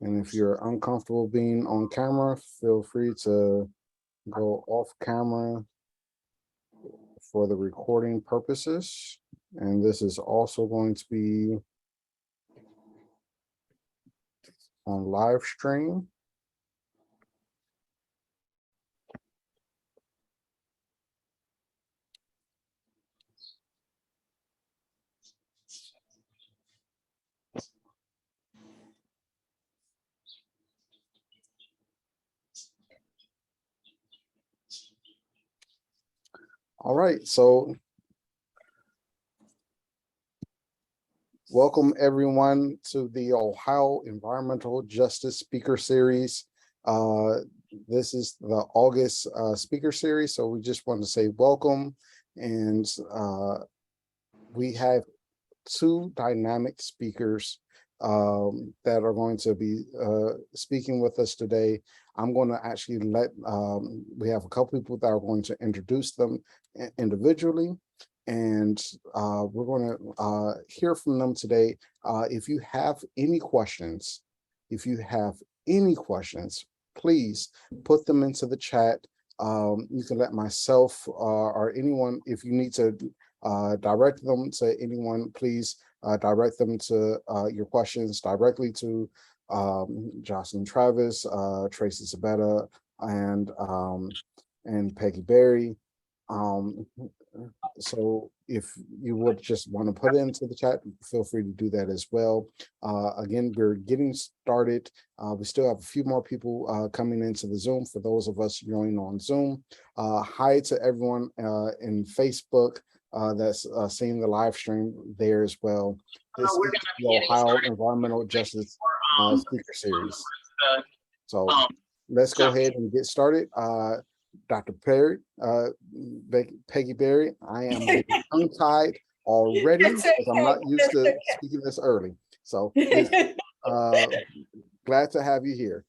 And if you're uncomfortable being on camera, feel free to go off camera for the recording purposes. And this is also going to be on live stream. All right, so welcome everyone to the Ohio Environmental Justice Speaker Series. This is the August speaker series, so we just want to say welcome. And we have two dynamic speakers that are going to be speaking with us today. I'm going to actually we have a couple people that are going to introduce them individually, and we're going to hear from them today. If you have any questions, please put them into the chat. You can let myself or anyone, if you need to direct them to anyone, please direct them to your questions directly to Jocelyn Travis, Tracy Sabetta, and Peggy Berry. So if you would just want to put it into the chat, feel free to do that as well. Again, we're getting started. We still have a few more people coming into the Zoom for those of us joining on Zoom. Hi to everyone in Facebook that's seeing the live stream there as well. This is the Ohio Environmental Justice Speaker Series. So let's go ahead and get started. Dr. Perry, Peggy Berry, I am tongue-tied already because I'm not used to speaking this early. So glad to have you here.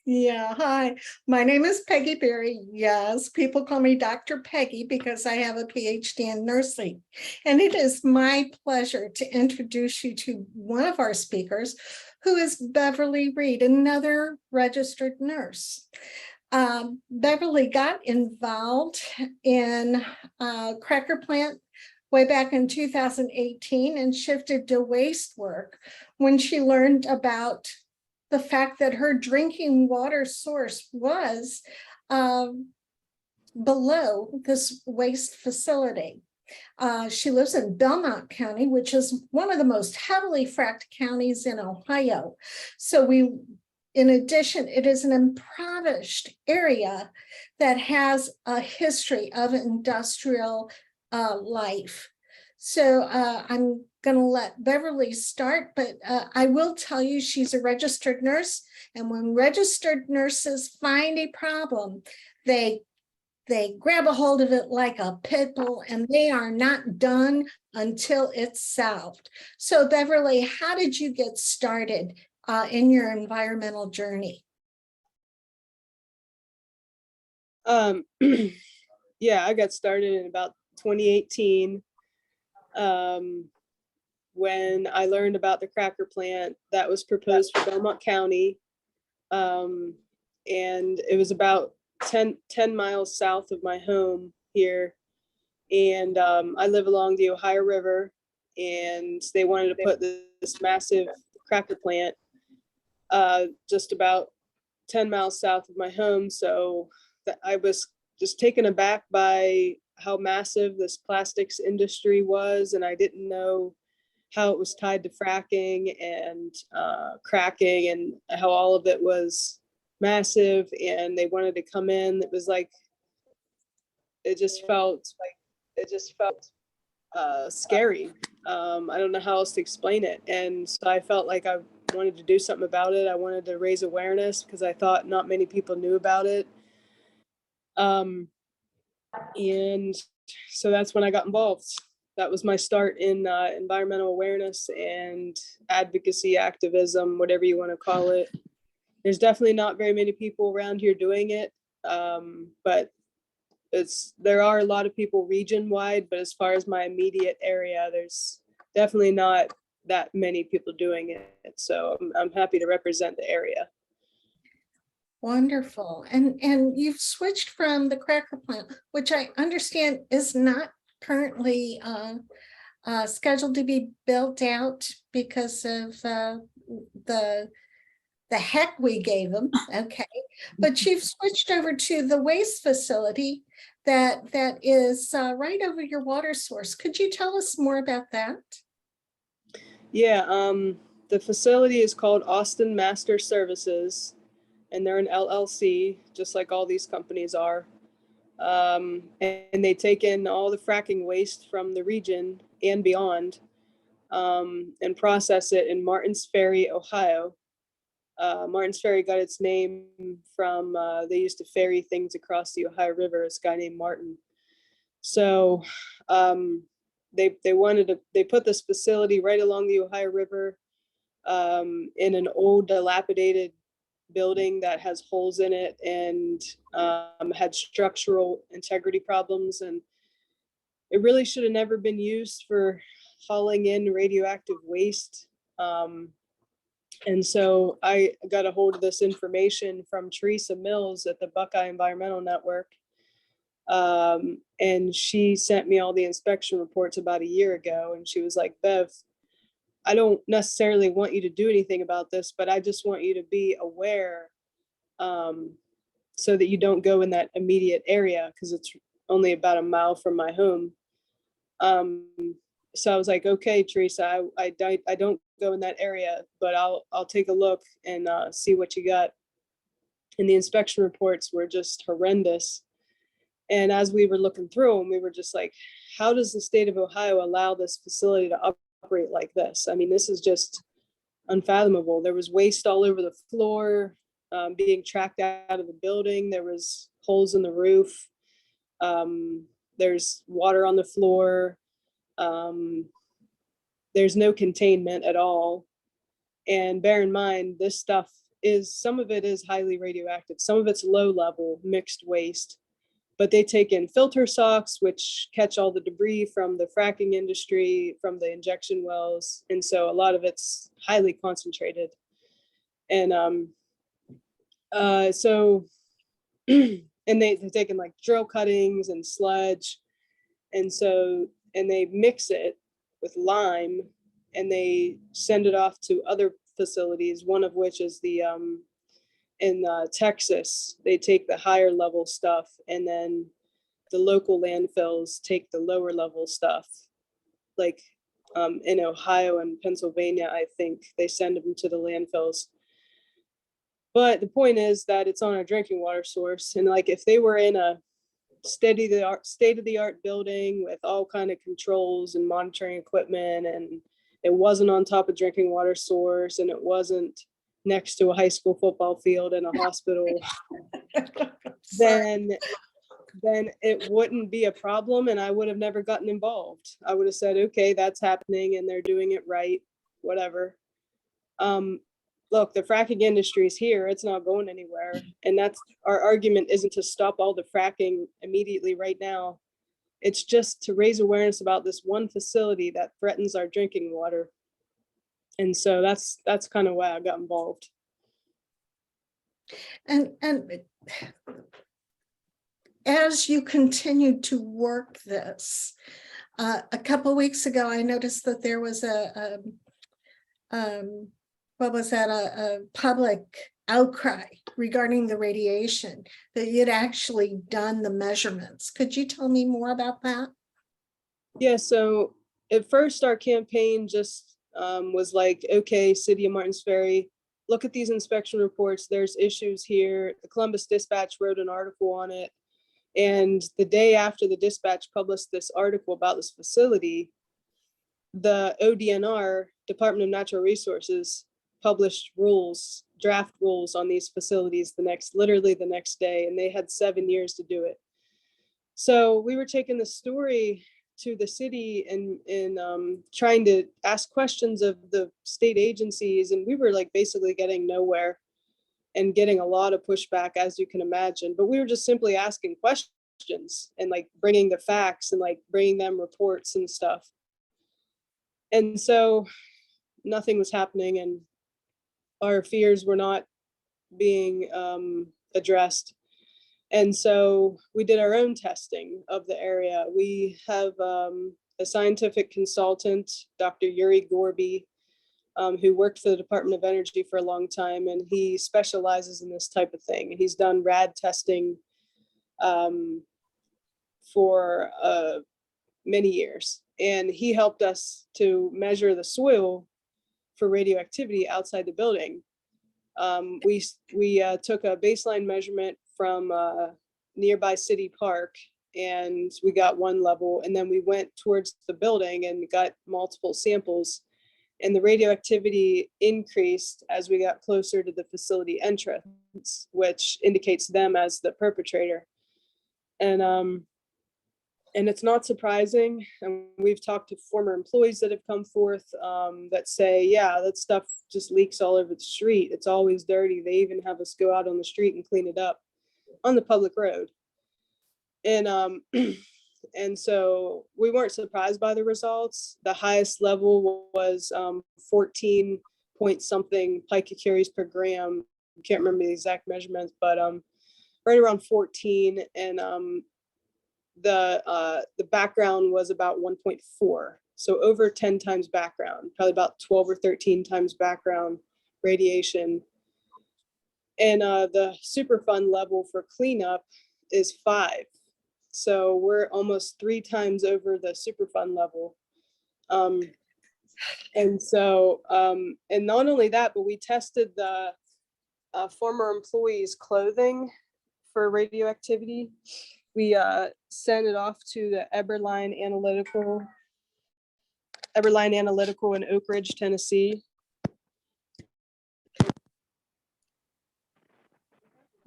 Yeah, hi, my name is Peggy Berry. Yes, people call me Dr. Peggy because I have a PhD in nursing. And it is my pleasure to introduce you to one of our speakers, who is Beverly Reed, another registered nurse. Beverly got involved in cracker plant way back in 2018 and shifted to waste work when she learned about the fact that her drinking water source was below this waste facility. She lives in Belmont County, which is one of the most heavily fracked counties in Ohio. So in addition, it is an impoverished area that has a history of industrial life. So I'm going to let Beverly start, but I will tell you she's a registered nurse. And when registered nurses find a problem, they grab a hold of it like a pit bull, and they are not done until it's solved. So Beverly, how did you get started in your environmental journey? Yeah, I got started in about 2018 when I learned about the cracker plant that was proposed for Belmont County. And it was about 10 miles south of my home here. And I live along the Ohio River, and they wanted to put this massive cracker plant just about 10 miles south of my home. So I was just taken aback by how massive this plastics industry was, and I didn't know how it was tied to fracking and cracking, and how all of it was massive, and they wanted to come in. It was like, it just felt scary. I don't know how else to explain it. And so I felt like I wanted to do something about it. I wanted to raise awareness because I thought not many people knew about it. And so that's when I got involved. That was my start in environmental awareness and advocacy, activism, whatever you want to call it. There's definitely not very many people around here doing it, but there are a lot of people region wide, but as far as my immediate area, there's definitely not that many people doing it. So I'm happy to represent the area. Wonderful. And you've switched from the cracker plant, which I understand is not currently scheduled to be built out because of the heck we gave them. Okay. But you've switched over to the waste facility that is right over your water source. Could you tell us more about that? Yeah, the facility is called Austin Master Services, and they're an LLC, just like all these companies are. And they take in all the fracking waste from the region and beyond, and process it in Martins Ferry, Ohio. Martins Ferry got its name from, they used to ferry things across the Ohio River, this guy named Martin. So they put this facility right along the Ohio River, in an old dilapidated building that has holes in it and had structural integrity problems. And it really should have never been used for hauling in radioactive waste. And so I got a hold of this information from Teresa Mills at the Buckeye Environmental Network. And she sent me all the inspection reports about a year ago. And she was like, Bev, I don't necessarily want you to do anything about this, but I just want you to be aware, so that you don't go in that immediate area, because it's only about a mile from my home. So I was like, okay, Teresa, I don't go in that area, but I'll take a look and see what you got. And the inspection reports were just horrendous. And as we were looking through them, we were just like, how does the state of Ohio allow this facility to operate like this? I mean, this is just unfathomable. There was waste all over the floor, being tracked out of the building. There was holes in the roof. There's water on the floor. There's no containment at all. And bear in mind, this stuff is, some of it is highly radioactive. Some of it's low level mixed waste, but they take in filter socks, which catch all the debris from the fracking industry, from the injection wells. And so a lot of it's highly concentrated. And so, and they've taken like drill cuttings and sludge. And so, and they mix it with lime and they send it off to other facilities, one of which is the, in Texas, they take the higher level stuff and then the local landfills take the lower level stuff. Like in Ohio and Pennsylvania, I think they send them to the landfills. But the point is that it's on a drinking water source. And like if they were in a state-of-the-art building with all kind of controls and monitoring equipment, and it wasn't on top of drinking water source, and it wasn't next to a high school football field and a hospital, then it wouldn't be a problem and I would have never gotten involved. I would have said, okay, that's happening and they're doing it right, whatever. Look, the fracking industry is here, it's not going anywhere. And that's our argument, isn't to stop all the fracking immediately right now. It's just to raise awareness about this one facility that threatens our drinking water. And so that's kind of why I got involved. And as you continue to work this, a couple of weeks ago, I noticed that there was a public outcry regarding the radiation, that you'd actually done the measurements. Could you tell me more about that? Yeah, so at first our campaign just was like, okay, City of Martins Ferry, look at these inspection reports, there's issues here. The Columbus Dispatch wrote an article on it. And the day after the Dispatch published this article about this facility, the ODNR, Department of Natural Resources, published rules, draft rules on these facilities literally the next day, and they had 7 years to do it. So we were taking the story to the city and trying to ask questions of the state agencies, and we were like basically getting nowhere and getting a lot of pushback, as you can imagine. But we were just simply asking questions and like bringing the facts and like bringing them reports and stuff. And so nothing was happening and our fears were not being addressed. And so we did our own testing of the area. We have a scientific consultant, Dr. Yuri Gorby, who worked for the Department of Energy for a long time, and he specializes in this type of thing. He's done rad testing for many years, and he helped us to measure the soil for radioactivity outside the building. We took a baseline measurement from nearby City Park, and we got one level, and then we went towards the building and got multiple samples, and the radioactivity increased as we got closer to the facility entrance, which indicates them as the perpetrator. And it's not surprising. And we've talked to former employees that have come forth that say, yeah, that stuff just leaks all over the street. It's always dirty. They even have us go out on the street and clean it up on the public road. And and so we weren't surprised by the results. The highest level was 14 point something picocuries per gram. I can't remember the exact measurements, but right around 14. And the background was about 1.4. So over 10 times background, probably about 12 or 13 times background radiation. And the Superfund level for cleanup is 5. So we're almost 3 times over the Superfund level. And so, and not only that, but we tested the former employees' clothing for radioactivity. We sent it off to the Eberline Analytical in Oak Ridge, Tennessee.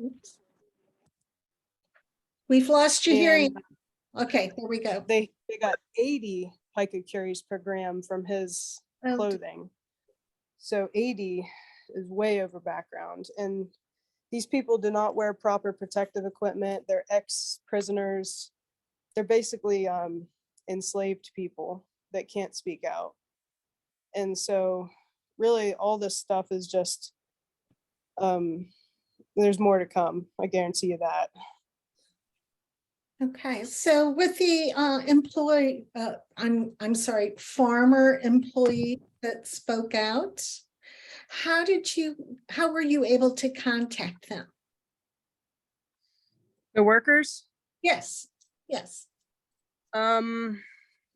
Oops. We've lost you hearing. Okay, there we go. They got 80 picocuries per gram from his clothing. So 80 is way over background. And these people do not wear proper protective equipment. They're ex-prisoners. They're basically enslaved people that can't speak out. And so really all this stuff is just, there's more to come. I guarantee you that. Okay, so with the farmer employee that spoke out, how were you able to contact them? The workers? Yes, yes. Give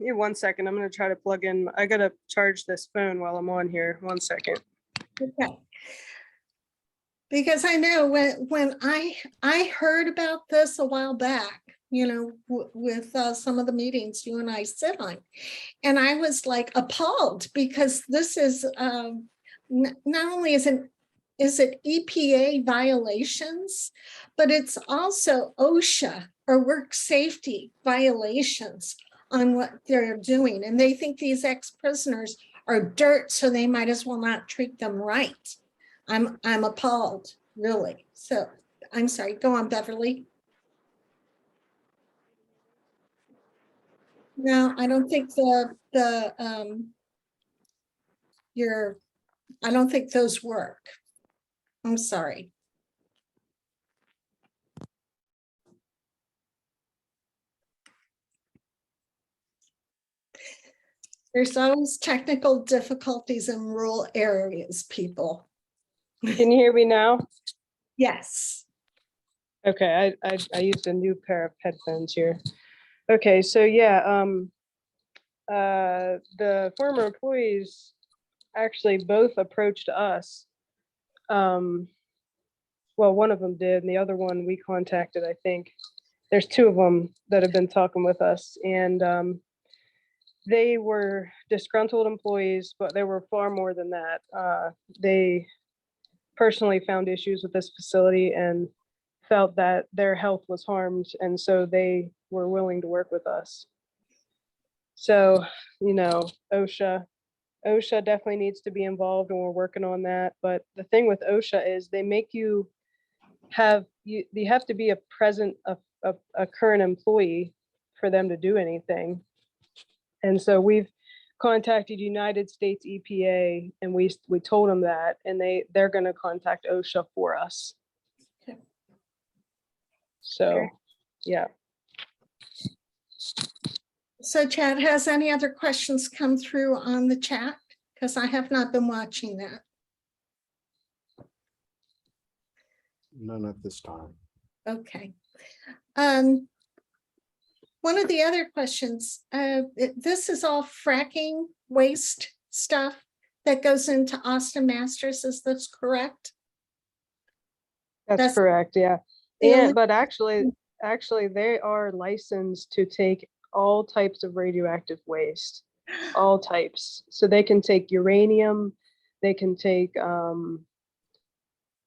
me 1 second. I'm gonna try to plug in. I gotta charge this phone while I'm on here. 1 second. Okay. Because I know when I heard about this a while back, you know, with some of the meetings you and I sit on, and I was like appalled because this is not only is it EPA violations, but it's also OSHA or work safety violations on what they're doing. And they think these ex-prisoners are dirt, so they might as well not treat them right. I'm appalled, really. So I'm sorry, go on, Beverly. No, I don't think I don't think those work. I'm sorry. There's always technical difficulties in rural areas, people. Can you hear me now? Yes. Okay, I used a new pair of headphones here. Okay, so yeah, the former employees actually both approached us. Well, one of them did, and the other one we contacted, I think. There's 2 of them that have been talking with us, and they were disgruntled employees, but they were far more than that. They personally found issues with this facility and felt that their health was harmed, and so they were willing to work with us. So, you know, OSHA definitely needs to be involved, and we're working on that. But the thing with OSHA is they make you have to be a current employee for them to do anything. And so we've contacted United States EPA, and we told them that, and they're going to contact OSHA for us. Okay. So, Okay. yeah. So Chad, has any other questions come through on the chat? Because I have not been watching that. None at this time. Okay. One of the other questions, this is all fracking waste stuff that goes into Austin Masters, is this correct? That's correct, yeah. But actually they are licensed to take all types of radioactive waste, all types. So they can take uranium, they can take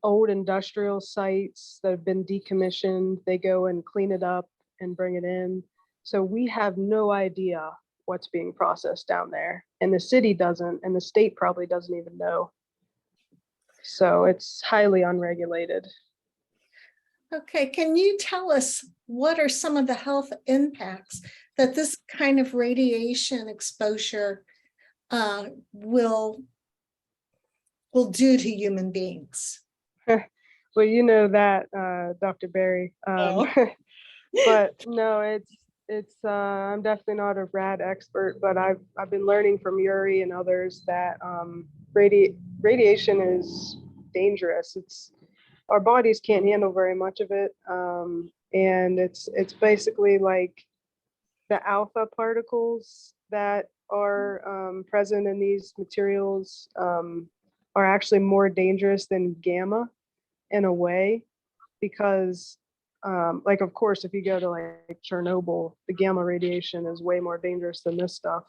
old industrial sites that have been decommissioned. They go and clean it up and bring it in. So we have no idea what's being processed down there, and the city doesn't, and the state probably doesn't even know. So it's highly unregulated. Okay, can you tell us what are some of the health impacts that this kind of radiation exposure will do to human beings? Well, you know that, Dr. Berry. But no, it's I'm definitely not a rad expert, but I've been learning from Yuri and others that radiation is dangerous. Our bodies can't handle very much of it, and it's basically like the alpha particles that are present in these materials are actually more dangerous than gamma in a way, because like, of course, if you go to like Chernobyl, the gamma radiation is way more dangerous than this stuff.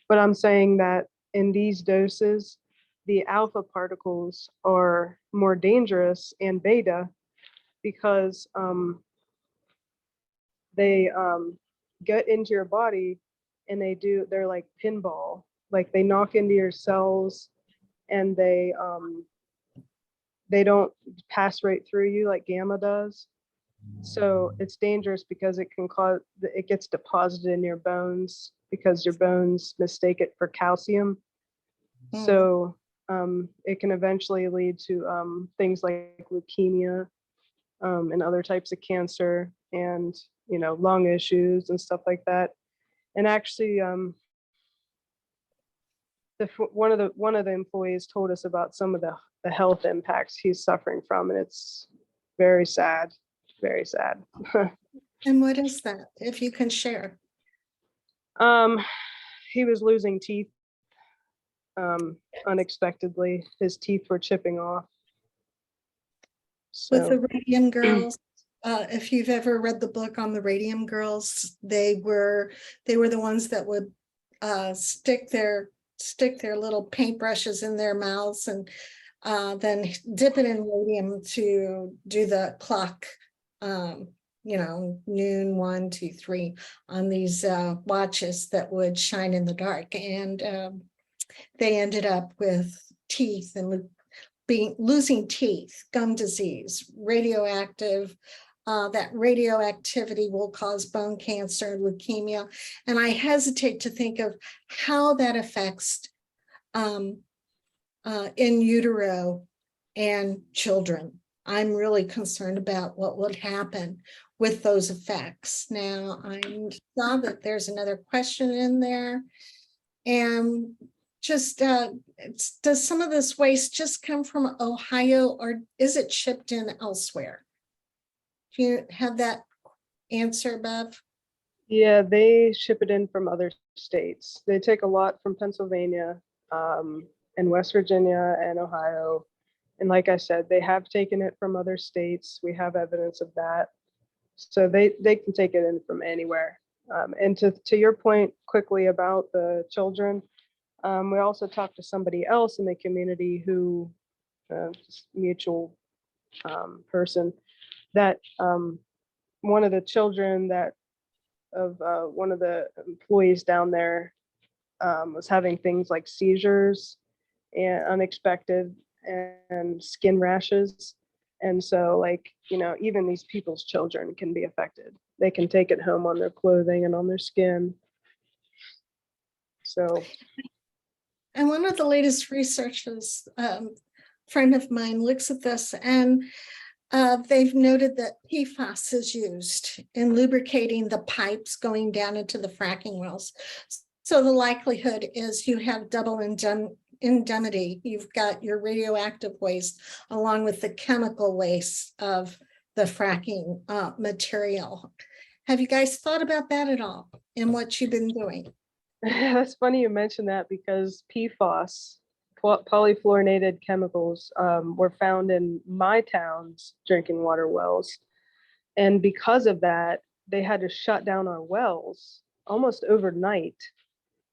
But I'm saying that in these doses, the alpha particles are more dangerous, and beta, because they get into your body, and they're like pinball, like they knock into your cells, and they don't pass right through you like gamma does. So it's dangerous because it gets deposited in your bones, because your bones mistake it for calcium. So it can eventually lead to things like leukemia and other types of cancer, and lung issues and stuff like that. And actually, one of the employees told us about some of the health impacts he's suffering from, and it's very sad, very sad. And what is that, if you can share? He was losing teeth unexpectedly. His teeth were chipping off. With So the Radium Girls, if you've ever read the book on the Radium Girls, they were the ones that would stick their little paintbrushes in their mouths and then dip it in radium to do the clock, noon, 1, 2, 3 on these watches that would shine in the dark. And they ended up with teeth and losing teeth, gum disease, radioactive. That radioactivity will cause bone cancer and leukemia. And I hesitate to think of how that affects in utero and children. I'm really concerned about what would happen with those effects. Now, I saw that there's another question in there. And just, does some of this waste just come from Ohio, or is it shipped in elsewhere? Do you have that answer, Bev? yeah, they ship it in from other states. They take a lot from Pennsylvania, and West Virginia and Ohio. And like I said, they have taken it from other states. We have evidence of that. So they can take it in from anywhere. And to your point quickly about the children, we also talked to somebody else in the community who, mutual person, that one of the children of one of the employees down there was having things like seizures and unexpected and skin rashes. And so, like, even these people's children can be affected. They can take it home on their clothing and on their skin. So And one of the latest researchers, friend of mine, looks at this, and they've noted that PFAS is used in lubricating the pipes going down into the fracking wells. So the likelihood is you have double indemnity. You've got your radioactive waste along with the chemical waste of the fracking material. Have you guys thought about that at all in what you've been doing? that's funny you mentioned that, because PFAS, polyfluorinated chemicals, were found in my town's drinking water wells. And because of that, they had to shut down our wells almost overnight.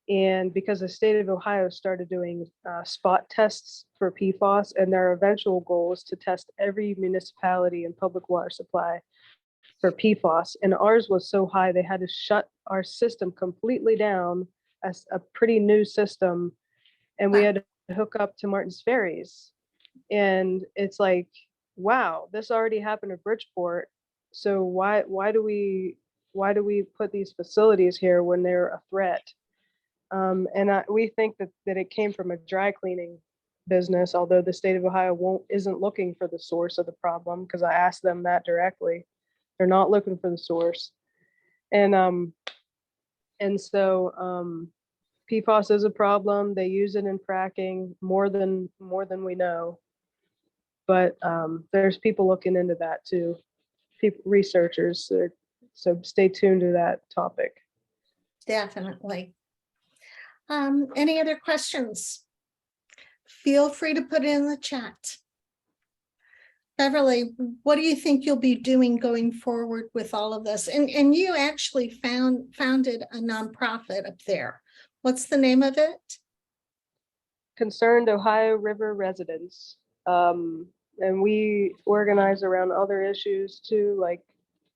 And because the state of Ohio started doing spot tests for PFAS, and their eventual goal is to test every municipality and public water supply for PFAS. And ours was so high, they had to shut our system completely down, as a pretty new system. And we had to hook up to Martin's Ferries. And it's like, wow, this already happened to Bridgeport. So why do we put these facilities here when they're a threat? We think that it came from a dry cleaning business, although the state of Ohio isn't looking for the source of the problem, because I asked them that directly. They're not looking for the source. And so PFAS is a problem. They use it in fracking more than we know. But there's people looking into that too, researchers. So stay tuned to that topic. Definitely. Any other questions? Feel free to put it in the chat. Beverly, what do you think you'll be doing going forward with all of this? And you actually founded a nonprofit up there. What's the name of it? Concerned Ohio River Residents. And we organize around other issues too, like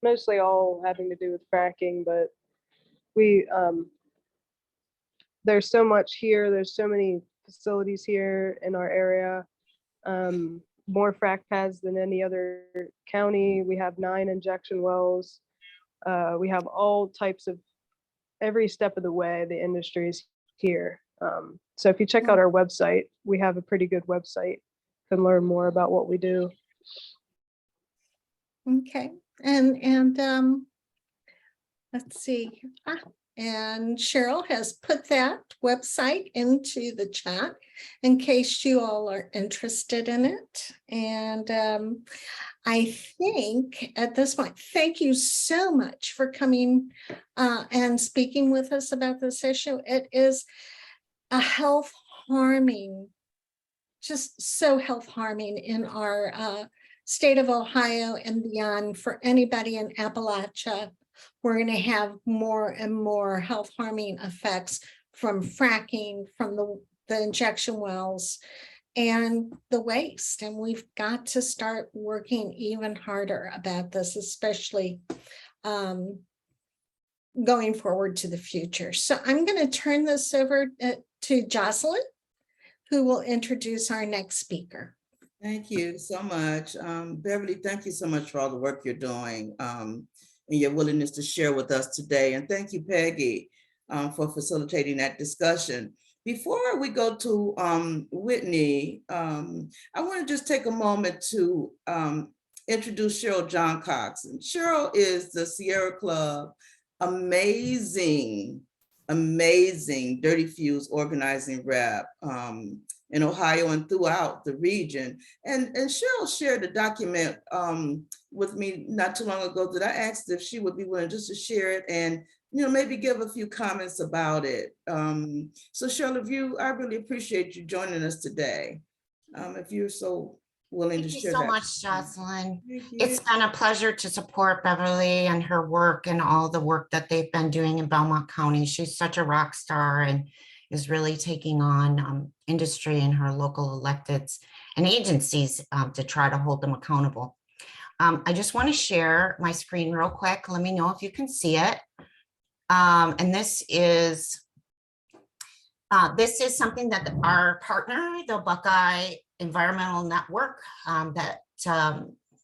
mostly all having to do with fracking, but we there's so much here. There's so many facilities here in our area. More frac pads than any other county. We have 9 injection wells. We have all types of, every step of the way, the industry is here. So if you check out our website, we have a pretty good website. You can learn more about what we do. Okay, and let's see. And Cheryl has put that website into the chat in case you all are interested in it. And I think at this point, thank you so much for coming and speaking with us about this issue. It is a health harming, just so health harming in our state of Ohio and beyond. For anybody in Appalachia, we're going to have more and more health harming effects from fracking, from the injection wells and the waste. And we've got to start working even harder about this, especially going forward to the future. So I'm going to turn this over to Jocelyn, who will introduce our next speaker. Thank you so much. Beverly, thank you so much for all the work you're doing and your willingness to share with us today. And thank you, Peggy, for facilitating that discussion. Before we go to Whitney, I want to just take a moment to introduce Cheryl John Cox. And Cheryl is the Sierra Club amazing Dirty Fuse organizing rep in Ohio and throughout the region. And Cheryl shared a document with me not too long ago that I asked if she would be willing just to share it and maybe give a few comments about it. So Cheryl, I really appreciate you joining us today. If you're so willing to share that. Thank you so much, Jocelyn. It's been a pleasure to support Beverly and her work and all the work that they've been doing in Belmont County. She's such a rock star and is really taking on industry and her local electeds and agencies to try to hold them accountable. I just want to share my screen real quick. Let me know if you can see it. And this is something that our partner, the Buckeye Environmental Network, that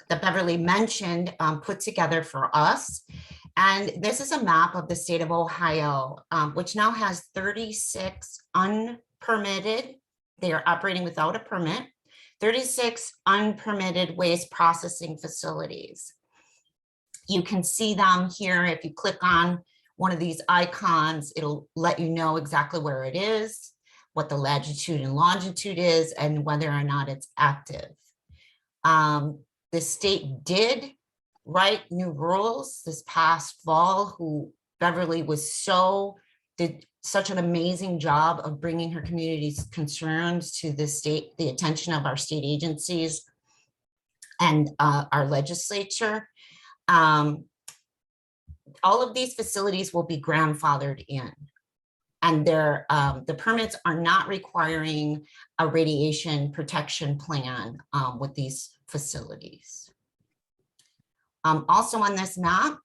Beverly mentioned, put together for us. And this is a map of the state of Ohio, which now has 36 unpermitted, they are operating without a permit, 36 unpermitted waste processing facilities. You can see them here. If you click on one of these icons, it'll let you know exactly where it is, what the latitude and longitude is, and whether or not it's active. The state did write new rules this past fall. Beverly did such an amazing job of bringing her community's concerns to the attention of our state agencies and our legislature. All of these facilities will be grandfathered in, and the permits are not requiring a radiation protection plan with these facilities. Also on this map,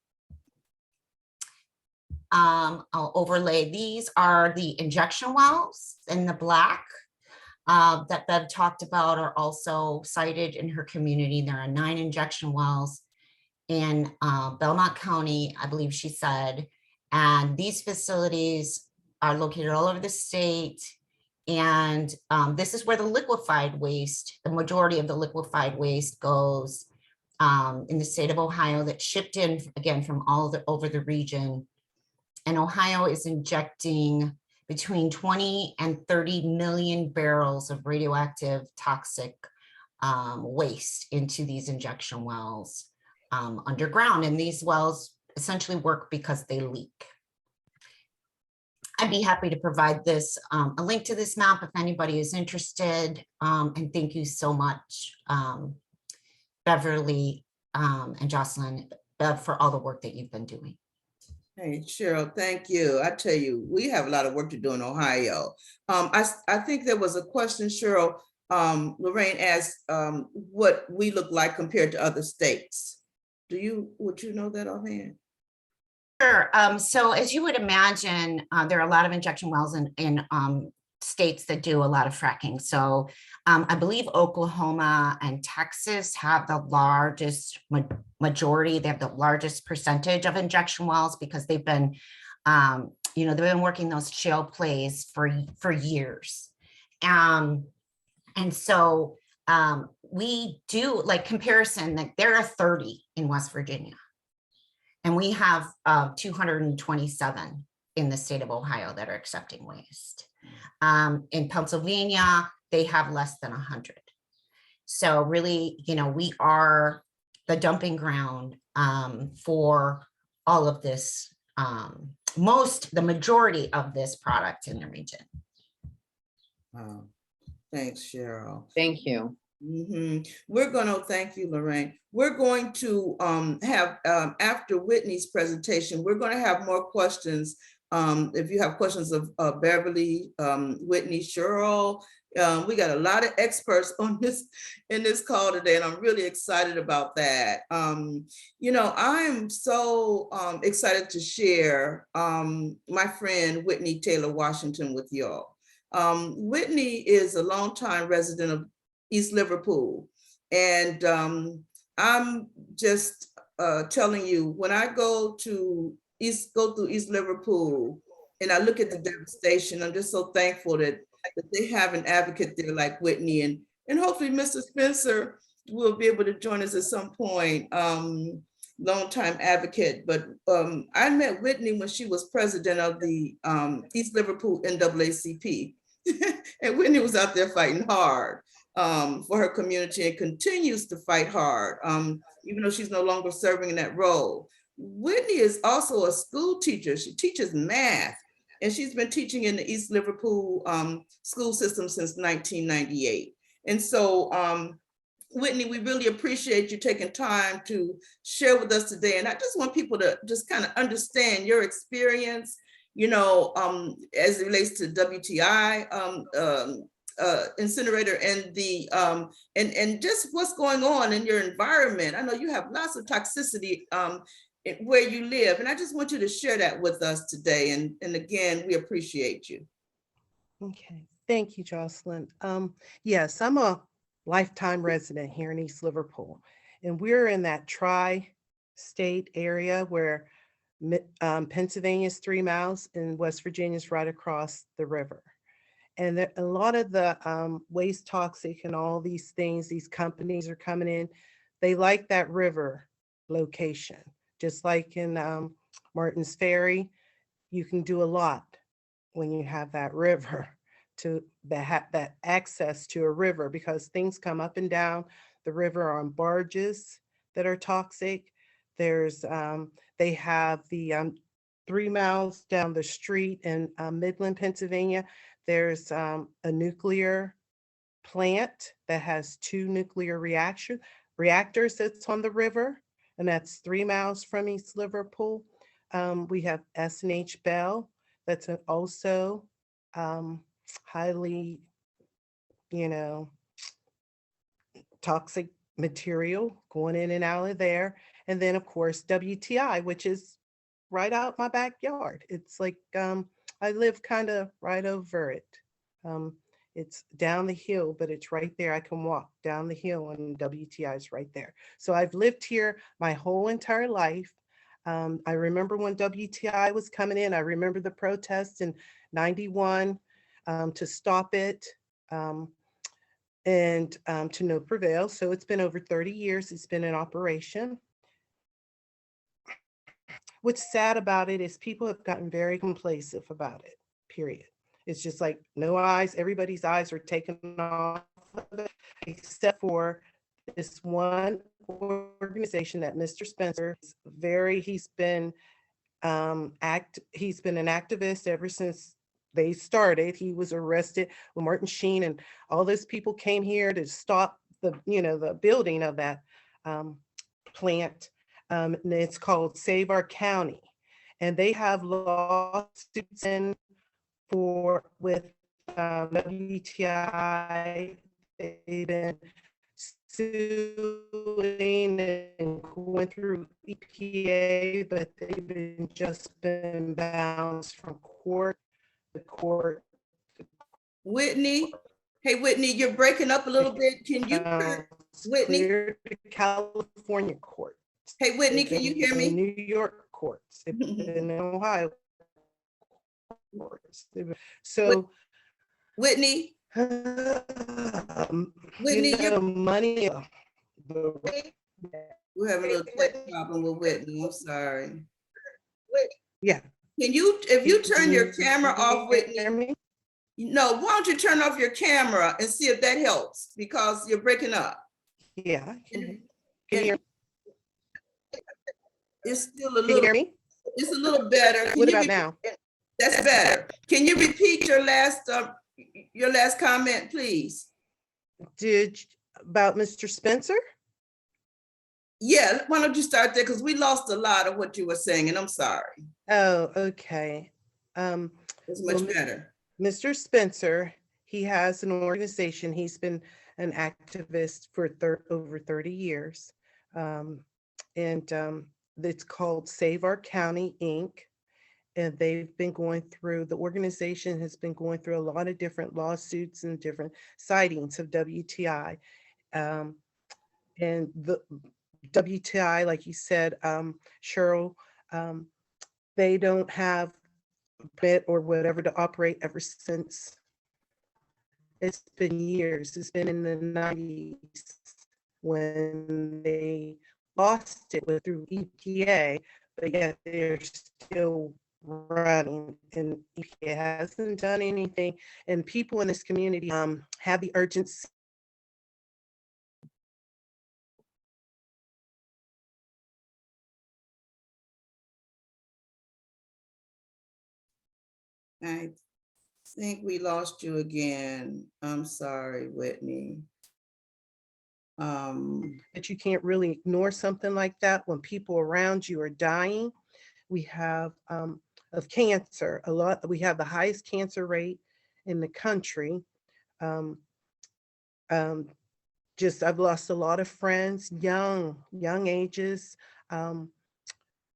I'll overlay, these are the injection wells in the black that Bev talked about, are also cited in her community. There are 9 injection wells in Belmont County, I believe she said, and these facilities are located all over the state. And this is where the liquefied waste, the majority of the liquefied waste goes in the state of Ohio, that's shipped in again from over the region. And Ohio is injecting between 20 and 30 million barrels of radioactive toxic waste into these injection wells underground. And these wells essentially work because they leak. I'd be happy to provide this, a link to this map if anybody is interested. And thank you so much, Beverly and Jocelyn, Bev, for all the work that you've been doing. Hey, Cheryl, thank you. I tell you, we have a lot of work to do in Ohio. I think there was a question, Cheryl, Lorraine asked what we look like compared to other states. Would you know that offhand? Sure. So as you would imagine, there are a lot of injection wells in states that do a lot of fracking. So I believe Oklahoma and Texas have the largest majority. They have the largest percentage of injection wells because they've been, they've been working those shale plays for years. And so we do, like, comparison, like there are 30 in West Virginia. And we have 227 in the state of Ohio that are accepting waste. In Pennsylvania, they have less than 100. So really, we are the dumping ground for all of this, the majority of this product in the region. Wow. Thanks, Cheryl. Thank you. We're going to thank you, Lorraine. We're going to have, after Whitney's presentation, we're going to have more questions. If you have questions of Beverly, Whitney, Cheryl, we got a lot of experts on in this call today, and I'm really excited about that. I'm so excited to share my friend Whitney Taylor Washington with y'all. Whitney is a longtime resident of East Liverpool. And I'm just telling you, when I go through East Liverpool and I look at the devastation, I'm just so thankful that they have an advocate there like Whitney, and hopefully Mr. Spencer will be able to join us at some point, longtime advocate. But I met Whitney when she was president of the East Liverpool NAACP. And Whitney was out there fighting hard for her community and continues to fight hard, even though she's no longer serving in that role. Whitney is also a school teacher. She teaches math, and she's been teaching in the East Liverpool school system since 1998. And so, Whitney, we really appreciate you taking time to share with us today. And I just want people to just kind of understand your experience, as it relates to WTI incinerator and the and just what's going on in your environment. I know you have lots of toxicity where you live, and I just want you to share that with us today. And again, we appreciate you. Okay, thank you, Jocelyn. Yes, I'm a lifetime resident here in East Liverpool, and we're in that tri-state area where Pennsylvania is 3 miles, and West Virginia is right across the river. And a lot of the waste toxic and all these things, these companies are coming in, they like that river location. Just like in Martin's Ferry, you can do a lot when you have that river to that access to a river, because things come up and down the river on barges that are toxic. There's they have the 3 miles down the street in Midland, Pennsylvania. There's a nuclear plant that has 2 nuclear reactors that's on the river, and that's 3 miles from East Liverpool. We have S&H Bell, that's also highly, toxic material going in and out of there. And then of course, WTI, which is right out my backyard. It's like, I live kind of right over it. It's down the hill, but it's right there. I can walk down the hill and WTI is right there. So I've lived here my whole entire life. I remember when WTI was coming in. I remember the protests in 91 to stop it, and to no prevail. So it's been over 30 years it's been in operation. What's sad about it is people have gotten very complacent about it, period. It's just like no eyes, everybody's eyes are taken off of it, except for this one organization that Mr. Spencer is he's been an activist ever since they started. He was arrested with Martin Sheen, and all those people came here to stop the building of that plant. And it's called Save Our County, and they have lawsuits in with WTI. They've been suing and going through EPA, but they've been bounced from court to court. Whitney, hey Whitney, you're breaking up a little bit. Can you Whitney? Clear to California courts. Hey Whitney, can you hear me? New York courts, in Ohio courts. So Whitney, Whitney, money. We're having a little tech problem with Whitney. I'm sorry. Yeah. Can you, if you turn your camera off, Whitney? No, why don't you turn off your camera and see if that helps, because you're breaking up. Yeah. Can you hear me? It's still a Can you hear little, me? it's a little better. What about now? That's better. Can you repeat your last comment, please? About Mr. Spencer? Yeah, why don't you start there? Because we lost a lot of what you were saying, and I'm sorry. Oh, okay. It's much better. Mr. Spencer, he has an organization. He's been an activist for over 30 years. It's called Save Our County, Inc. And they've been going through, the organization has been going through a lot of different lawsuits and different sightings of WTI. And the WTI, like you said, Cheryl, they don't have a bit or whatever to operate ever since. It's been years. It's been in the 90s when they lost it through EPA, but yet they're still running, and EPA hasn't done anything. And people in this community have the urgency. I think we lost you again. I'm sorry, Whitney. That you can't really ignore something like that when people around you are dying. We have of cancer, we have the highest cancer rate in the country. I've lost a lot of friends, young ages.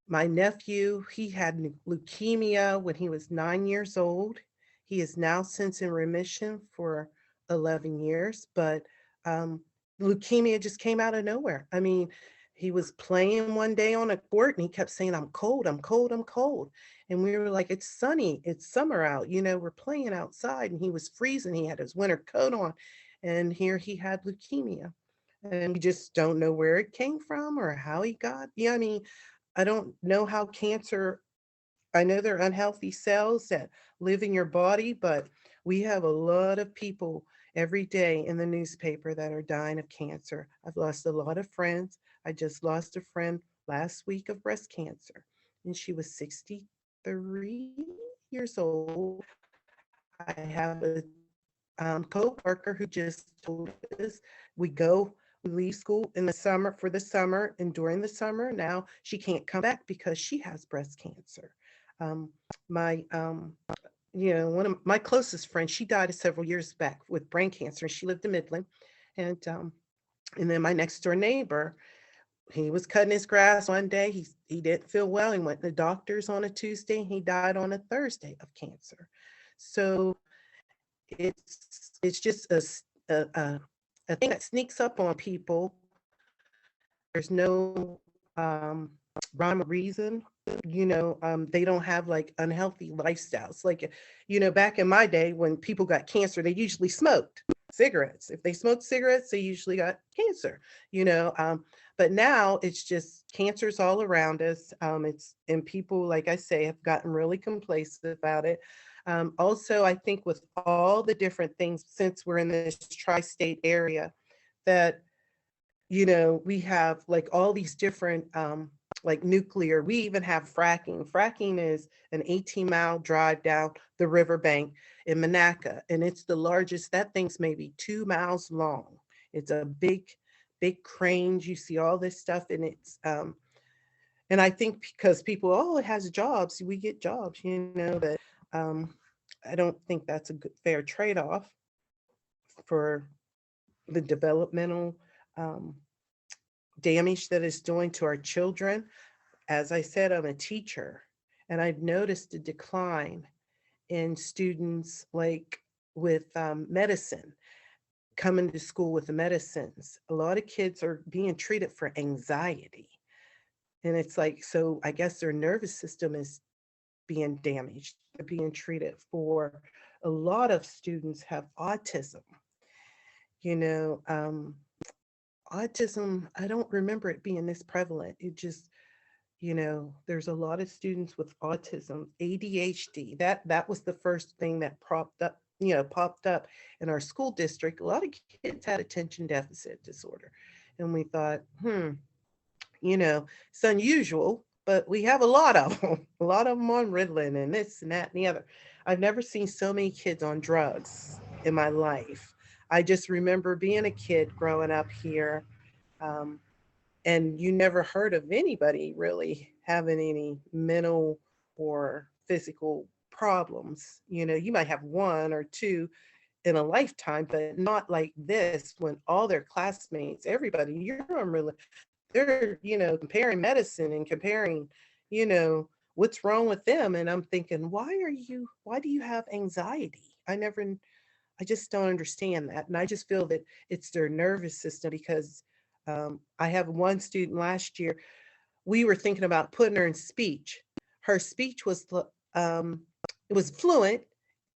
My nephew, he had leukemia when he was 9 years old. He is now since in remission for 11 years, but leukemia just came out of nowhere. I mean, he was playing one day on a court and he kept saying, I'm cold, I'm cold, I'm cold. And we were like, it's sunny, it's summer out, you know, we're playing outside. And he was freezing. He had his winter coat on. And here he had leukemia. And we just don't know where it came from or how he got. Yeah, I mean, I don't know how cancer, I know they're unhealthy cells that live in your body, but we have a lot of people every day in the newspaper that are dying of cancer. I've lost a lot of friends. I just lost a friend last week of breast cancer, and she was 63 years old. I have a co-worker who just told us we leave school in the summer for the summer, and during the summer now she can't come back because she has breast cancer. My one of my closest friends, she died several years back with brain cancer. She lived in Midland, and then my next door neighbor, he was cutting his grass one day. He didn't feel well. He went to the doctors on a Tuesday. And he died on a Thursday of cancer. So it's just a thing that sneaks up on people. There's no rhyme or reason. They don't have like unhealthy lifestyles. Like, back in my day when people got cancer, they usually smoked cigarettes. If they smoked cigarettes, they usually got cancer. But now it's just cancer's all around us. And people, like I say, have gotten really complacent about it. Also, I think with all the different things, since we're in this tri-state area, that we have like all these different like nuclear, we even have fracking. Fracking is an 18-mile drive down the riverbank in Monaca, and it's the largest. That thing's maybe 2 miles long. It's a big cranes. You see all this stuff, and it's and I think because people, oh, it has jobs, we get jobs, but I don't think that's a good fair trade-off for the developmental damage that it's doing to our children. As I said, I'm a teacher, and I've noticed a decline in students like with medicine, coming to school with the medicines. A lot of kids are being treated for anxiety. And it's like, so I guess their nervous system is being damaged. They're being treated for, a lot of students have autism. Autism, I don't remember it being this prevalent. It just, there's a lot of students with autism, ADHD. That was the first thing that popped up in our school district. A lot of kids had attention deficit disorder. And we thought, it's unusual, but we have a lot of them, a lot of them on Ritalin and this and that and the other. I've never seen so many kids on drugs in my life. I just remember being a kid growing up here, and you never heard of anybody really having any mental or physical problems. You might have one or two in a lifetime, but not like this, when all their classmates, everybody, they're, comparing medicine and comparing, what's wrong with them. And I'm thinking, why do you have anxiety? I just don't understand that. And I just feel that it's their nervous system, because I have one student last year, we were thinking about putting her in speech. Her speech was, it was fluent.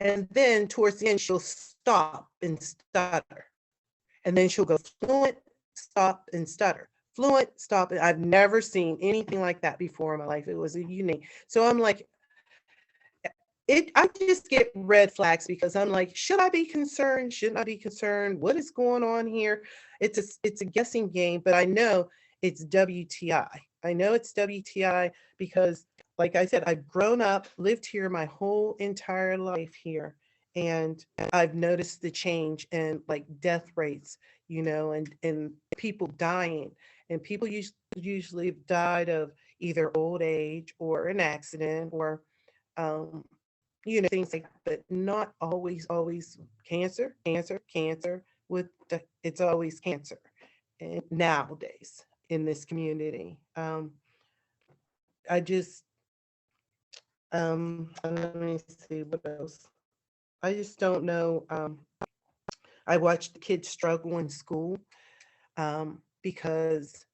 And then towards the end, she'll stop and stutter. And then she'll go fluent, stop, and stutter. Fluent, stop. I've never seen anything like that before in my life. It was unique. So I'm like, I just get red flags, because I'm like, should I be concerned? Shouldn't I be concerned? What is going on here? It's a guessing game, but I know it's WTI. I know it's WTI because, like I said, I've grown up, lived here my whole entire life here, and I've noticed the change in like death rates, and people dying, and people usually have died of either old age or an accident or things like that, but not always cancer. It's always cancer. And nowadays in this community, I just let me see what else. I just don't know. I watched the kids struggle in school because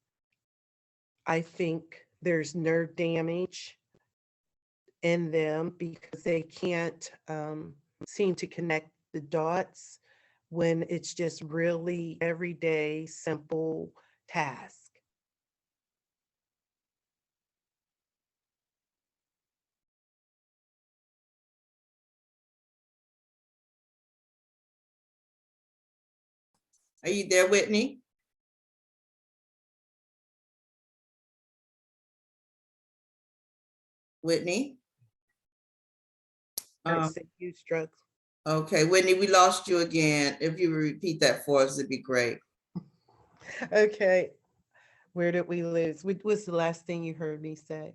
I think there's nerve damage in them because they can't seem to connect the dots when it's just really everyday, simple task. Are you there, Whitney? Whitney? Parents that use drugs. Okay, Whitney, we lost you again. If you would repeat that for us, it'd be great. Okay, where did we lose? What was the last thing you heard me say?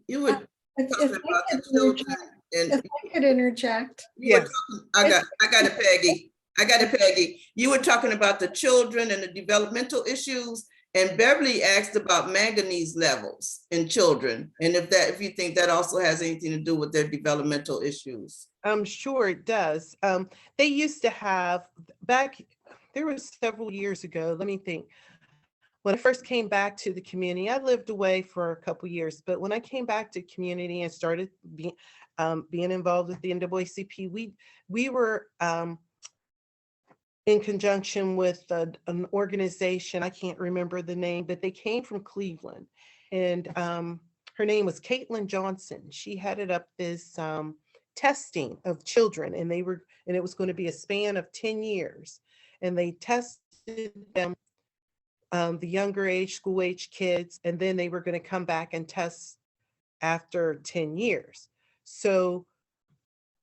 You were If talking I about the could children if and I could interject, you were Yes. talking, I got it, Peggy. I got it, Peggy. You were talking about the children and the developmental issues, and Beverly asked about manganese levels in children, and if you think that also has anything to do with their developmental issues. I'm sure it does. They used to have back, there was several years ago, let me think. When I first came back to the community, I lived away for a couple years, but when I came back to community and started being involved with the NAACP, we were in conjunction with an organization, I can't remember the name, but they came from Cleveland. And her name was Caitlin Johnson. She headed up this testing of children, and it was going to be a span of 10 years. And they tested them, the younger age, school age kids, and then they were going to come back and test after 10 years. So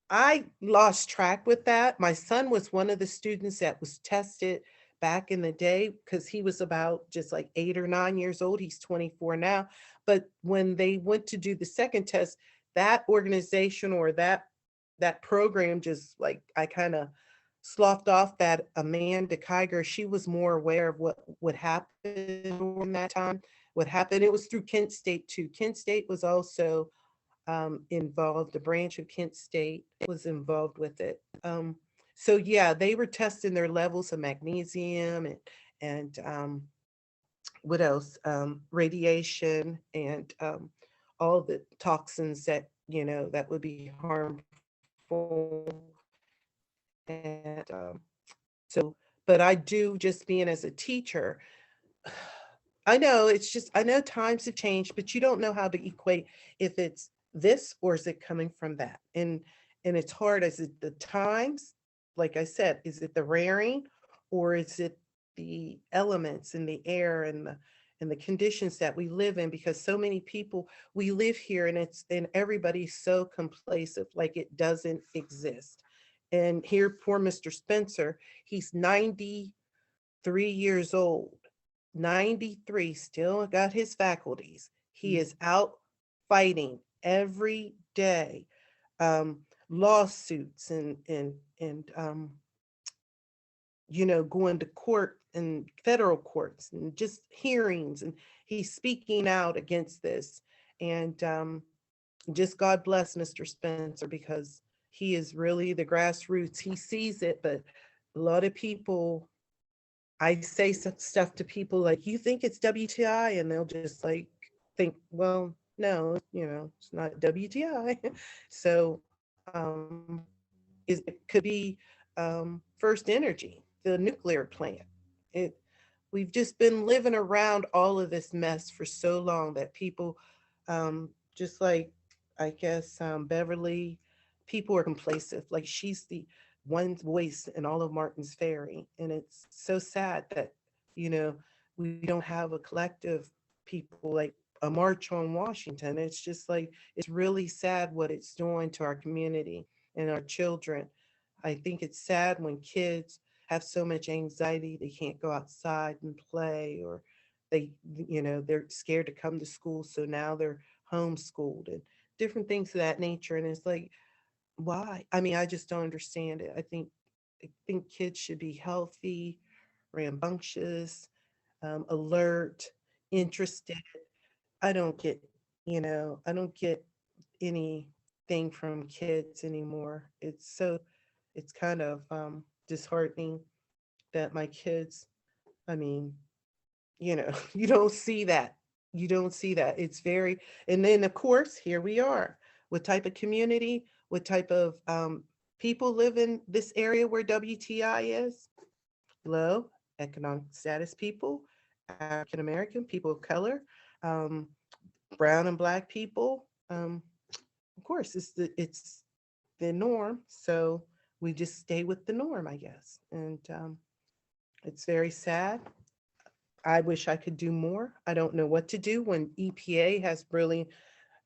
I lost track with that. My son was one of the students that was tested back in the day because he was about just like 8 or 9 years old. He's 24 now. But when they went to do the second test, that organization or that program just like I kind of sloughed off that Amanda Kiger. She was more aware of what would happen during that time. What happened, it was through Kent State too. Kent State was also involved, a branch of Kent State was involved with it. So yeah, they were testing their levels of magnesium and what else? Radiation and all the toxins that, that would be harmful. And so, but I do, just being as a teacher, I know it's just, I know times have changed, but you don't know how to equate if it's this or is it coming from that. And it's hard. Is it the times? Like I said, is it the raring or is it the elements in the air and the conditions that we live in? Because so many people, we live here and everybody's so complacent, like it doesn't exist. And here, poor Mr. Spencer, he's 93 years old. 93, still got his faculties. He is out fighting every day, lawsuits and going to court and federal courts and just hearings, and he's speaking out against this. And just God bless Mr. Spencer, because he is really the grassroots. He sees it, but a lot of people, I say some stuff to people like, you think it's WTI? And they'll just like think, well, no, it's not WTI. So it could be First Energy, the nuclear plant. It We've just been living around all of this mess for so long that people, just like, I guess, Beverly, people are complacent. Like she's the one voice in all of Martins Ferry. And it's so sad that, you know, we don't have a collective people like a march on Washington. It's just like, it's really sad what it's doing to our community and our children. I think it's sad when kids have so much anxiety they can't go outside and play, or they're scared to come to school, so now they're homeschooled and different things of that nature. And it's like, why? I mean, I just don't understand it. I think kids should be healthy, rambunctious, alert, interested. I don't get anything from kids anymore. It's kind of disheartening that my kids, I mean, you don't see that You don't see that. It's very, and then of course, here we are. What type of community, what type of people live in this area where WTI is? Low economic status people, African American, people of color, um, brown and black people. Of course, it's the norm. So we just stay with the norm, I guess. And it's very sad. I wish I could do more. I don't know what to do when EPA has really,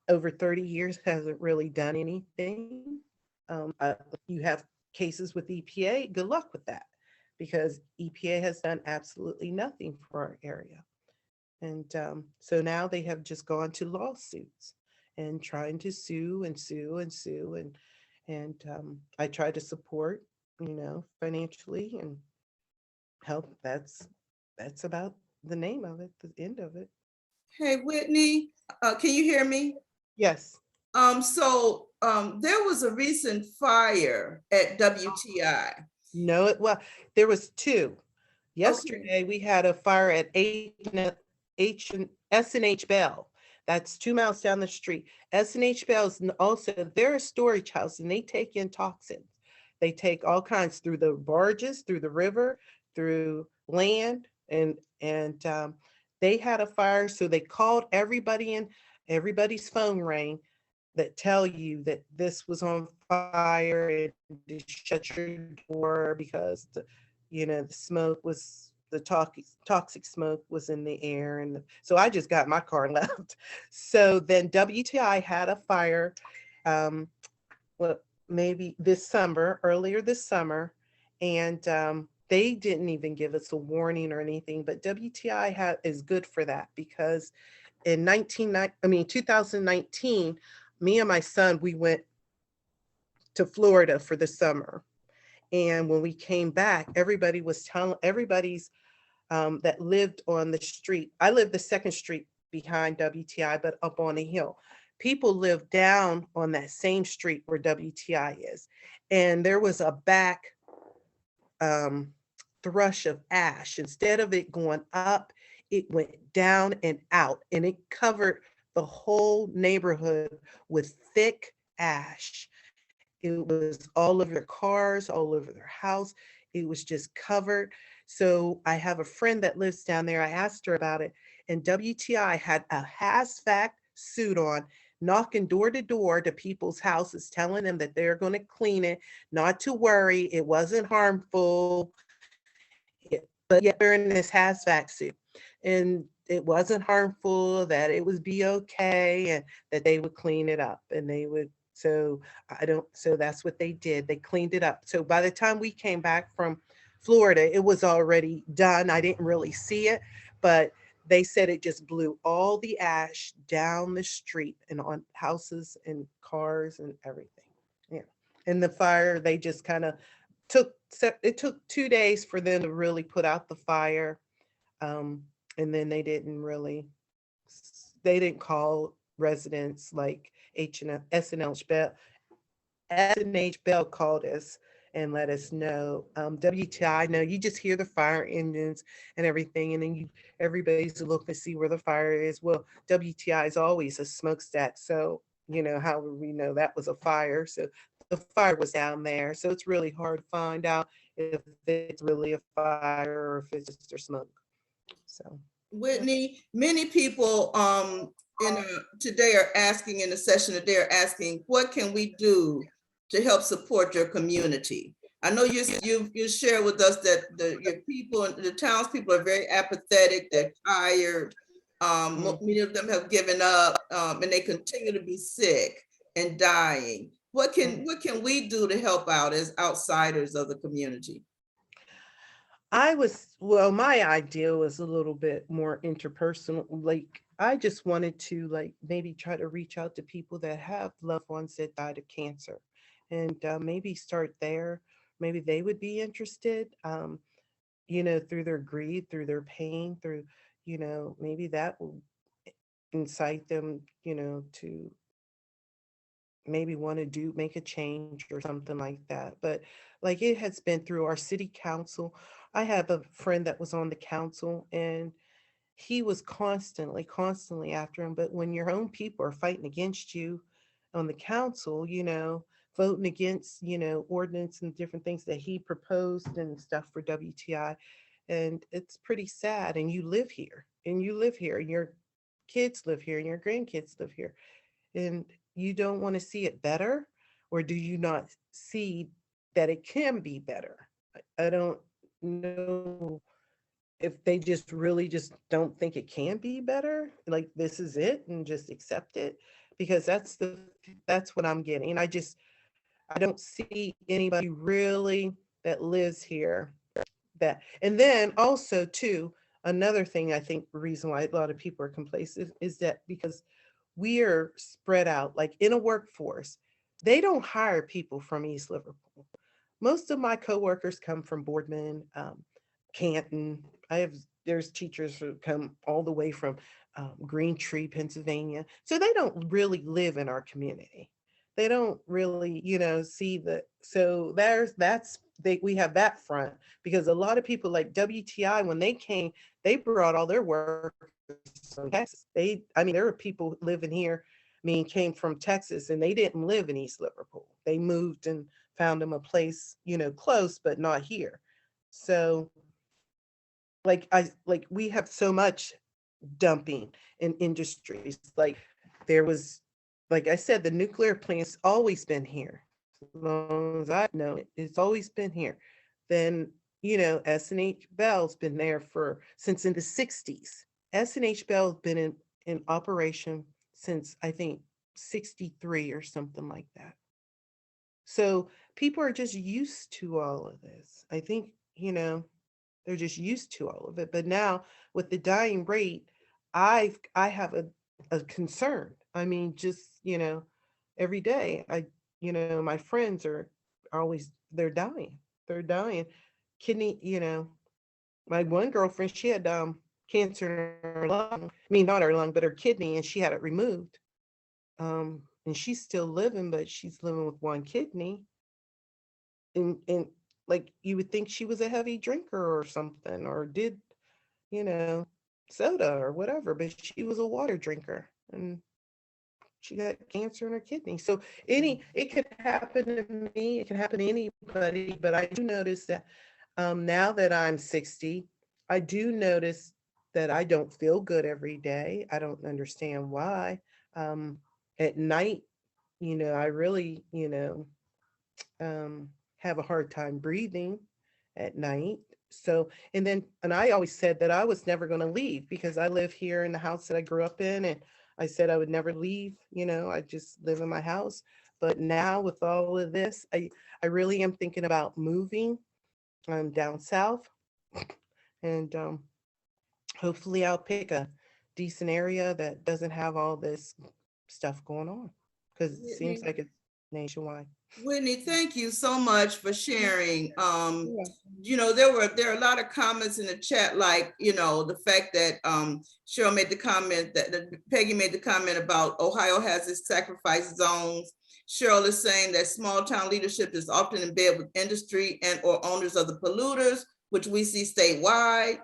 over 30 years, hasn't really done anything. You have cases with EPA, good luck with that, because EPA has done absolutely nothing for our area. And so now they have just gone to lawsuits and trying to sue and sue and sue. And I try to support, financially and help. That's about the name of it, the end of it. Hey, Whitney, can you hear me? Yes. There was a recent fire at WTI. No, well, there was two. Yesterday, we had a fire at S&H Bell. That's 2 miles down the street. S&H Bell is also, they're a storage house and they take in toxins. They take all kinds through the barges, through the river, through land, and they had a fire. So they called everybody in, everybody's phone rang that tell you that this was on fire and to shut your door because the smoke was, the toxic smoke was in the air. And so I just got my car and left. So then WTI had a fire, well, maybe earlier this summer. And they didn't even give us a warning or anything, but WTI is good for that, because in 2019, me and my son, we went to Florida for the summer. And when we came back, everybody was telling everybody's that lived on the street. I lived the second street behind WTI, but up on a hill. People lived down on that same street where WTI is. And there was a back thrush of ash. Instead of it going up, it went down and out, and it covered the whole neighborhood with thick ash. It was all over their cars, all over their house. It was just covered. So I have a friend that lives down there. I asked her about it, and WTI had a hazmat suit on, knocking door to door to people's houses, telling them that they're going to clean it, not to worry, it wasn't harmful. But yet they're in this hazmat suit, and it wasn't harmful, that it would be okay, and that they would clean it up, and they would. So that's what they did. They cleaned it up. So by the time we came back from Florida, it was already done. I didn't really see it, but they said it just blew all the ash down the street and on houses and cars and everything. Yeah. And the fire, they just kind of it took 2 days for them to really put out the fire. And then they didn't call residents like S&H Bell called us and let us know. WTI, no, you just hear the fire engines and everything, and then everybody's looking to see where the fire is. Well, WTI is always a smokestack, so how would we know that was a fire? So the fire was down there, so it's really hard to find out if it's really a fire or if it's just their smoke. So, Whitney, many people today are asking, in the session today are asking, what can we do to help support your community? I know you share with us that your people, the townspeople, are very apathetic. They're tired. Many of them have given up, and they continue to be sick and dying. What can we do to help out as outsiders of the community? My idea was a little bit more interpersonal. Like, I just wanted to maybe try to reach out to people that have loved ones that died of cancer, and maybe start there. Maybe they would be interested, through their grief, through their pain, through, maybe that will incite them, to maybe want to make a change or something like that. But it has been through our city council. I have a friend that was on the council, and he was constantly after him. But when your own people are fighting against you on the council, voting against, ordinance and different things that he proposed and stuff for WTI, and it's pretty sad. And you live here, and your kids live here, and your grandkids live here, and you don't want to see it better, or do you not see that it can be better? I don't know if they just really just don't think it can be better, like this is it and just accept it, because that's what I'm getting. I don't see anybody really that lives here that. And then also too, another thing, I think the reason why a lot of people are complacent is that because we are spread out, like in a workforce, they don't hire people from East Liverpool. Most of my coworkers come from Boardman, Canton. There's teachers who come all the way from Green Tree, Pennsylvania. So they don't really live in our community. They don't really, see so we have that front, because a lot of people like WTI, when they came, they brought all their workers from Texas. There were people living here, came from Texas, and they didn't live in East Liverpool. They moved and found them a place, close, but not here. So we have so much dumping in industries. Like there was, like I said, the nuclear plant's always been here. As long as I know it, it's always been here. Then, S&H Bell's been there since in the 60s. S&H Bell's been in operation since, I think, 63 or something like that. So people are just used to all of this. I think, they're just used to all of it. But now with the dying rate, I have a concern. Just, every day, my friends are always, they're dying. They're dying. Kidney, my one girlfriend, she had cancer in her lung. Not her lung, but her kidney, and she had it removed. And she's still living, but she's living with one kidney. And like you would think she was a heavy drinker or something, or did, soda or whatever, but she was a water drinker and she got cancer in her kidney. So it could happen to me, it can happen to anybody, but I do notice that now that I'm 60, I do notice that I don't feel good every day. I don't understand why. At night, I really, have a hard time breathing at night. So, and I always said that I was never going to leave because I live here in the house that I grew up in. And I said I would never leave, I just live in my house. But now with all of this, I really am thinking about moving down south. And hopefully I'll pick a decent area that doesn't have all this stuff going on, because it seems like it's nationwide. Whitney, thank you so much for sharing. Yeah. There are a lot of comments in the chat, like, the fact that Cheryl made the comment that Peggy made the comment about Ohio has its sacrifice zones. Cheryl is saying that small town leadership is often in bed with industry and or owners of the polluters, which we see statewide.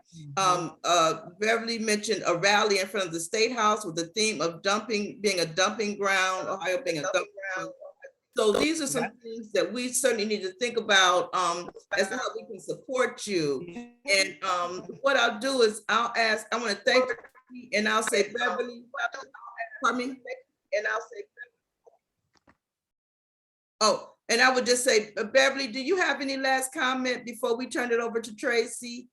Beverly mentioned a rally in front of the State House with the theme of being a dumping ground, Ohio being a dumping ground. So these are some things that we certainly need to think about as to how we can support you. And what I'll do is I want to thank her, and I'll say, Beverly, pardon me? And I'll say, oh, and I would just say, Beverly, do you have any last comment before we turn it over to Tracy?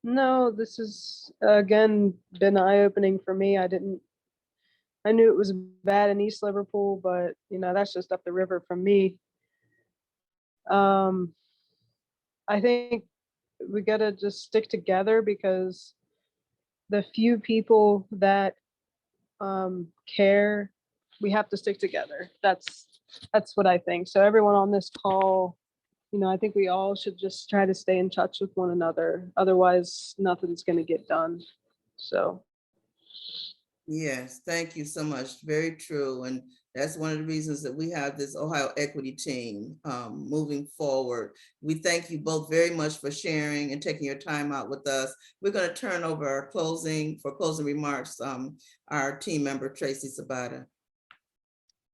No, this has again been eye-opening for me. I knew it was bad in East Liverpool, but that's just up the river from me. I think we gotta just stick together, because the few people that care, we have to stick together. That's what I think. So everyone on this call, I think we all should just try to stay in touch with one another. Otherwise, nothing's going to get done. So. Yes, thank you so much. Very true. And That's one of the reasons that we have this Ohio Equity Team moving forward. We thank you both very much for sharing and taking your time out with us. We're going to turn over our closing remarks, our team member, Tracy Sabata.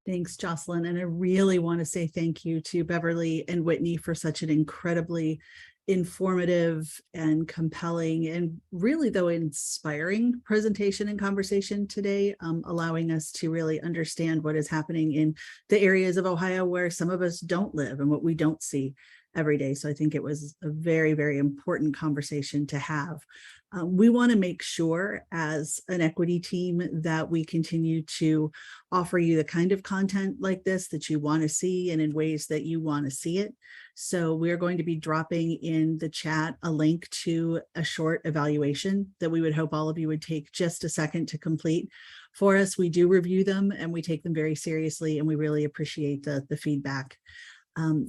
Thanks, Jocelyn. And I really want to say thank you to Beverly and Whitney for such an incredibly informative and compelling and really, though, inspiring presentation and conversation today, allowing us to really understand what is happening in the areas of Ohio where some of us don't live and what we don't see every day. So I think it was a very, very important conversation to have. We want to make sure as an equity team that we continue to offer you the kind of content like this that you want to see and in ways that you want to see it. So we're going to be dropping in the chat a link to a short evaluation that we would hope all of you would take just a second to complete for us. We do review them and we take them very seriously, and we really appreciate the feedback.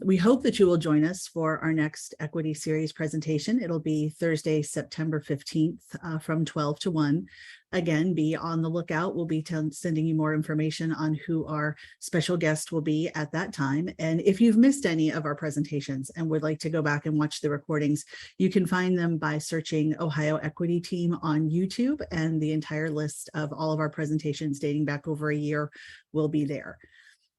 We hope that you will join us for our next equity series presentation. It'll be Thursday, September 15th from 12 to 1. Again, be on the lookout. We'll be sending you more information on who our special guest will be at that time. And if you've missed any of our presentations and would like to go back and watch the recordings, you can find them by searching Ohio Equity Team on YouTube, and the entire list of all of our presentations dating back over a year will be there.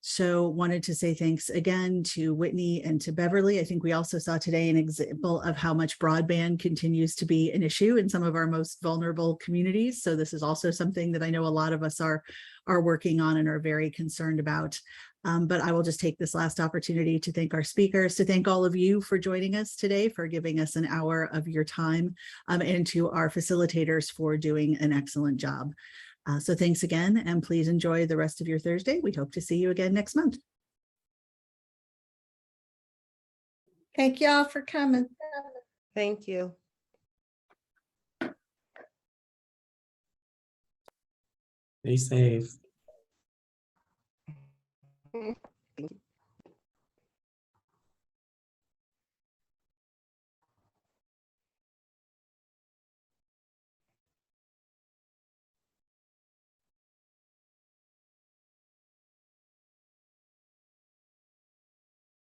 So wanted to say thanks again to Whitney and to Beverly. I think we also saw today an example of how much broadband continues to be an issue in some of our most vulnerable communities. So this is also something that I know a lot of us are working on and are very concerned about. But I will just take this last opportunity to thank our speakers, to thank all of you for joining us today, for giving us an hour of your time, and to our facilitators for doing an excellent job. So thanks again, and please enjoy the rest of your Thursday. We hope to see you again next month. Thank you all for coming. Thank you. Be safe.